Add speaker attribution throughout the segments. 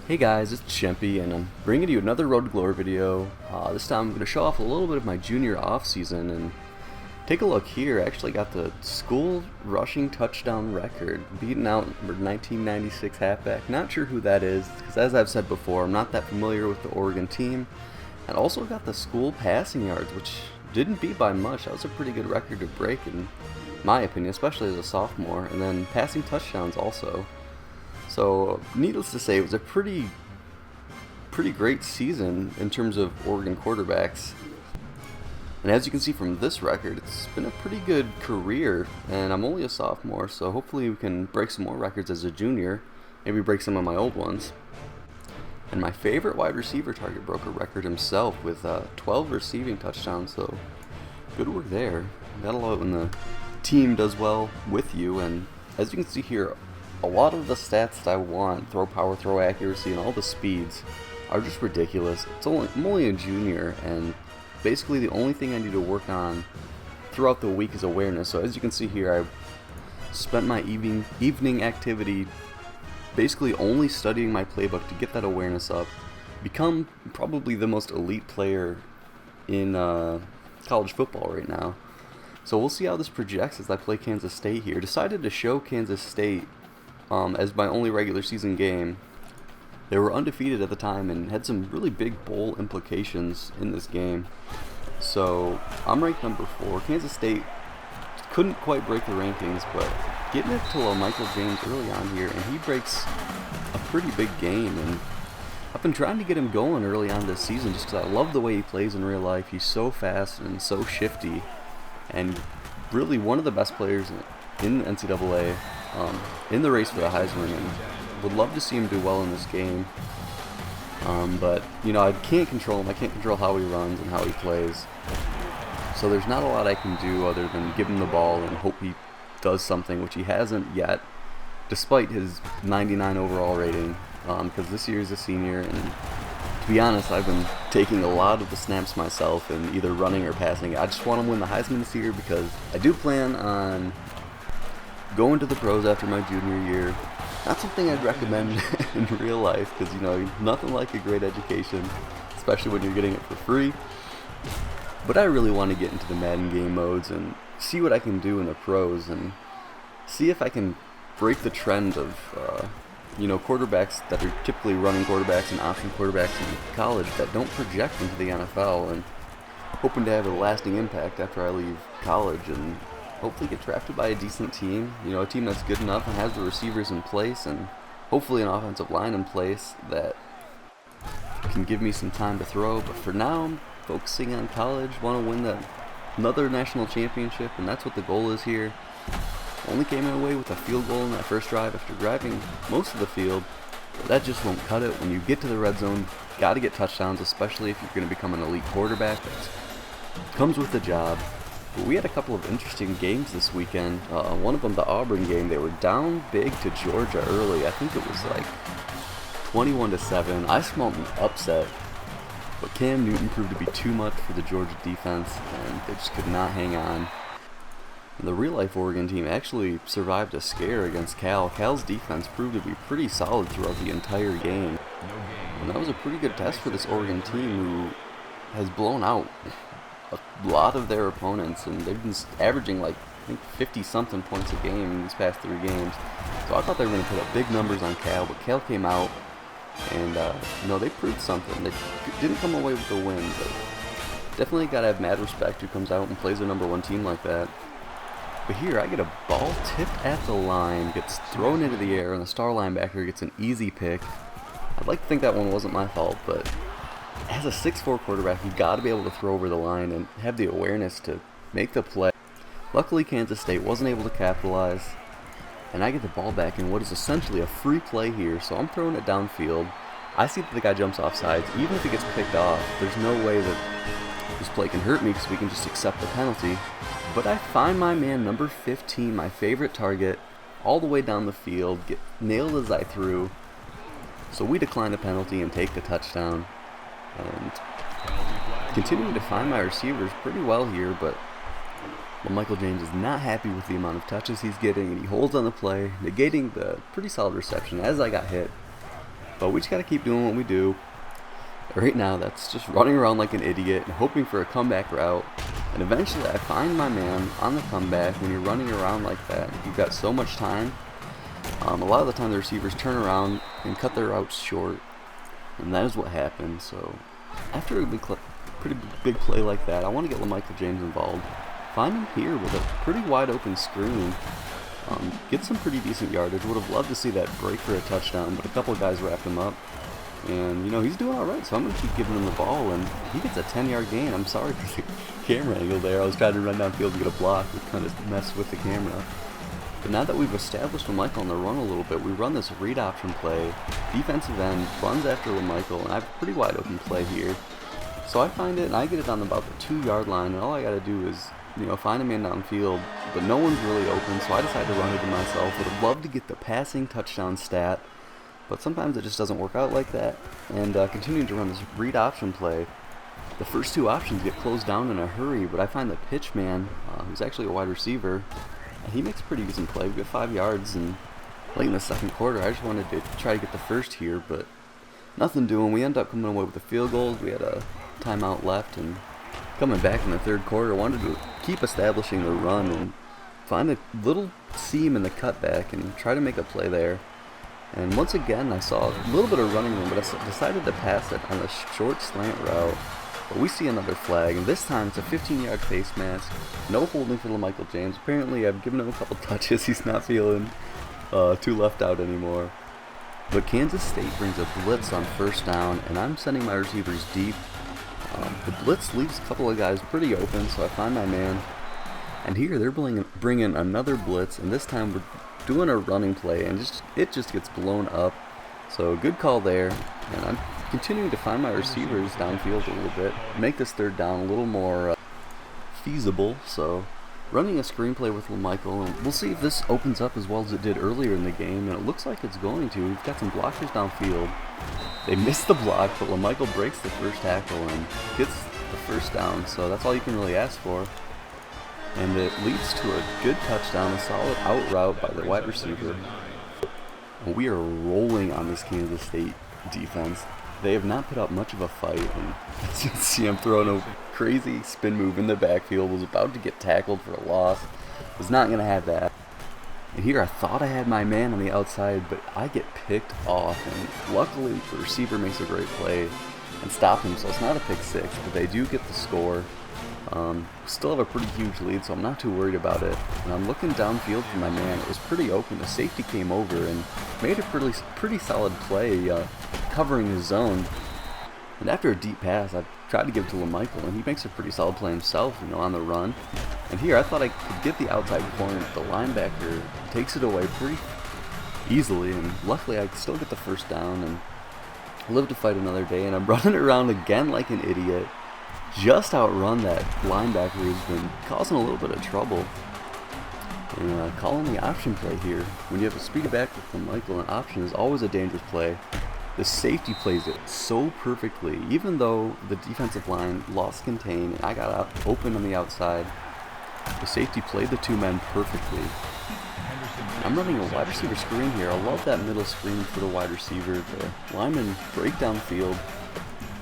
Speaker 1: Hey guys, it's Chimpy, and I'm bringing you another Road to Glory video. This time I'm going to show off a little bit of my junior off season, and take a look here. I actually got the school rushing touchdown record, beating out number 1996 halfback. Not sure who that is, because as I've said before, I'm not that familiar with the Oregon team. And also got the school passing yards, which didn't beat by much. That was a pretty good record to break in my opinion, especially as a sophomore. And then passing touchdowns also. So, needless to say, it was a pretty great season in terms of Oregon quarterbacks. And as you can see from this record, it's been a pretty good career, and I'm only a sophomore, so hopefully we can break some more records as a junior, maybe break some of my old ones. And my favorite wide receiver target broke a record himself with 12 receiving touchdowns, so good work there. Gotta love it when the team does well with you, and as you can see here, a lot of the stats that I want, throw power, throw accuracy, and all the speeds, are just ridiculous. I'm only a junior, and basically the only thing I need to work on throughout the week is awareness. So as you can see here, I spent my evening activity basically only studying my playbook to get that awareness up, become probably the most elite player in college football right now. So we'll see how this projects as I play Kansas State here. Decided to show Kansas State as my only regular season game. They were undefeated at the time and had some really big bowl implications in this game. So I'm ranked number 4. Kansas State couldn't quite break the rankings, but getting it to Michael James early on here, and he breaks a pretty big game. And I've been trying to get him going early on this season just because I love the way he plays in real life. He's so fast and so shifty, and really one of the best players in NCAA. In the race for the Heisman, and would love to see him do well in this game. But you know, I can't control him. I can't control how he runs and how he plays. So there's not a lot I can do other than give him the ball and hope he does something, which he hasn't yet, despite his 99 overall rating. Because this year he's a senior, and to be honest, I've been taking a lot of the snaps myself and either running or passing. I just want him to win the Heisman this year because I do plan on going to the pros after my junior year. Not something I'd recommend in real life because, you know, nothing like a great education, especially when you're getting it for free. But I really want to get into the Madden game modes and see what I can do in the pros and see if I can break the trend of, you know, quarterbacks that are typically running quarterbacks and option quarterbacks in college that don't project into the NFL, and hoping to have a lasting impact after I leave college and hopefully get drafted by a decent team, you know, a team that's good enough and has the receivers in place and hopefully an offensive line in place that can give me some time to throw. But for now, I'm focusing on college, want to win another national championship, and that's what the goal is here. Only came away with a field goal in that first drive after driving most of the field, but that just won't cut it. When you get to the red zone, got to get touchdowns, especially if you're going to become an elite quarterback. That comes with the job. But we had a couple of interesting games this weekend. One of them, the Auburn game, they were down big to Georgia early. I think it was like 21-7. I smelled an upset, but Cam Newton proved to be too much for the Georgia defense, and they just could not hang on. And the real-life Oregon team actually survived a scare against Cal. Cal's defense proved to be pretty solid throughout the entire game. And that was a pretty good test for this Oregon team who has blown out a lot of their opponents, and they've been averaging like, I think, 50-something points a game in these past 3 games. So I thought they were going to put up big numbers on Cal, but Cal came out, and you know, they proved something. They didn't come away with the win, but definitely got to have mad respect who comes out and plays a #1 team like that. But here, I get a ball tipped at the line, gets thrown into the air, and the star linebacker gets an easy pick. I'd like to think that one wasn't my fault, but as a 6'4 quarterback, you got to be able to throw over the line and have the awareness to make the play. Luckily, Kansas State wasn't able to capitalize, and I get the ball back in what is essentially a free play here, so I'm throwing it downfield. I see that the guy jumps off sides. Even if it gets picked off, there's no way that this play can hurt me because we can just accept the penalty. But I find my man, number 15, my favorite target, all the way down the field, get nailed as I threw. So we decline the penalty and take the touchdown. And continuing to find my receivers pretty well here, but Michael James is not happy with the amount of touches he's getting, and he holds on the play, negating the pretty solid reception as I got hit. But we just got to keep doing what we do. Right now, that's just running around like an idiot and hoping for a comeback route. And eventually, I find my man on the comeback. When you're running around like that, you've got so much time. A lot of the time, the receivers turn around and cut their routes short. And that is what happened. So, after a pretty big play like that, I want to get LaMichael James involved. Find him here with a pretty wide open screen. Get some pretty decent yardage. Would have loved to see that break for a touchdown, but a couple of guys wrapped him up. And, you know, he's doing alright, so I'm going to keep giving him the ball, and he gets a 10-yard gain. I'm sorry for the camera angle there. I was trying to run downfield to get a block, which kind of messed with the camera. But now that we've established LaMichael on the run a little bit, we run this read option play. Defensive end runs after LaMichael, and I have a pretty wide open play here. So I find it, and I get it on about the 2-yard line, and all I got to do is, you know, find a man downfield, but no one's really open, so I decided to run it to myself. Would have loved to get the passing touchdown stat, but sometimes it just doesn't work out like that. And continuing to run this read option play, the first two options get closed down in a hurry, but I find the pitch man, who's actually a wide receiver, and he makes a pretty decent play. We get 5 yards, and late in the second quarter, I just wanted to try to get the first here, but nothing doing. We end up coming away with the field goals. We had a timeout left, and coming back in the third quarter, I wanted to keep establishing the run and find a little seam in the cutback and try to make a play there. And once again, I saw a little bit of running room, but I decided to pass it on a short slant route. But we see another flag, and this time it's a 15-yard face mask. No holding for LaMichael James. Apparently, I've given him a couple touches. He's not feeling too left out anymore. But Kansas State brings a blitz on first down, and I'm sending my receivers deep. The blitz leaves a couple of guys pretty open, so I find my man. And here they're bringing another blitz, and this time we're doing a running play, and it just gets blown up. So good call there, and I'm continuing to find my receivers downfield a little bit, make this third down a little more feasible. So running a screenplay with LaMichael, and we'll see if this opens up as well as it did earlier in the game, and it looks like it's going to. We've got some blockers downfield. They missed the block, but LaMichael breaks the first tackle and gets the first down, so that's all you can really ask for. And it leads to a good touchdown, a solid out route by the wide receiver. And we are rolling on this Kansas State defense. They have not put up much of a fight, and as you can see, I'm throwing a crazy spin move in the backfield. Was about to get tackled for a loss. Was not going to have that. And here I thought I had my man on the outside, but I get picked off, and luckily the receiver makes a great play and stop him, so it's not a pick six, but they do get the score. Still have a pretty huge lead, so I'm not too worried about it. And I'm looking downfield for my man. It was pretty open. The safety came over and made a pretty solid play, covering his zone. And after a deep pass, I tried to give it to LaMichael, and he makes a pretty solid play himself, you know, on the run. And here I thought I could get the outside corner. The linebacker takes it away pretty easily, and luckily I still get the first down and live to fight another day. And I'm running around again like an idiot. Just outrun that linebacker who's been causing a little bit of trouble. And calling the option play here. When you have a speedy back with LaMichael, an option is always a dangerous play. The safety plays it so perfectly, even though the defensive line lost contain and I got out open on the outside. The safety played the two men perfectly. I'm running a wide receiver screen here. I love that middle screen for the wide receiver. The linemen break downfield,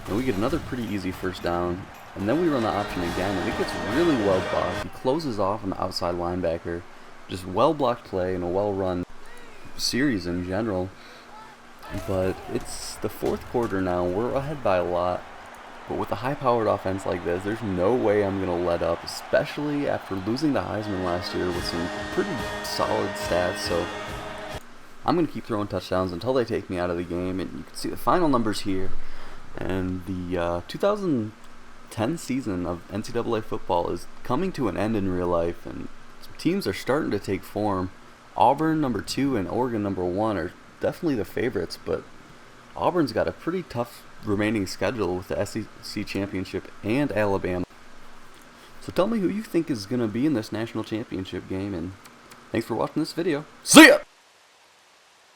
Speaker 1: and we get another pretty easy first down. And then we run the option again, and it gets really well blocked. He closes off on the outside linebacker. Just well-blocked play and a well-run series in general. But it's the fourth quarter now. We're ahead by a lot. But with a high-powered offense like this, there's no way I'm going to let up, especially after losing the Heisman last year with some pretty solid stats. So I'm going to keep throwing touchdowns until they take me out of the game. And you can see the final numbers here. And the 2010 season of NCAA football is coming to an end in real life, and teams are starting to take form. Auburn number 2 and Oregon number 1 are definitely the favorites, but Auburn's got a pretty tough remaining schedule with the SEC championship and Alabama. So tell me who you think is going to be in this national championship game, and thanks for watching this video. See ya!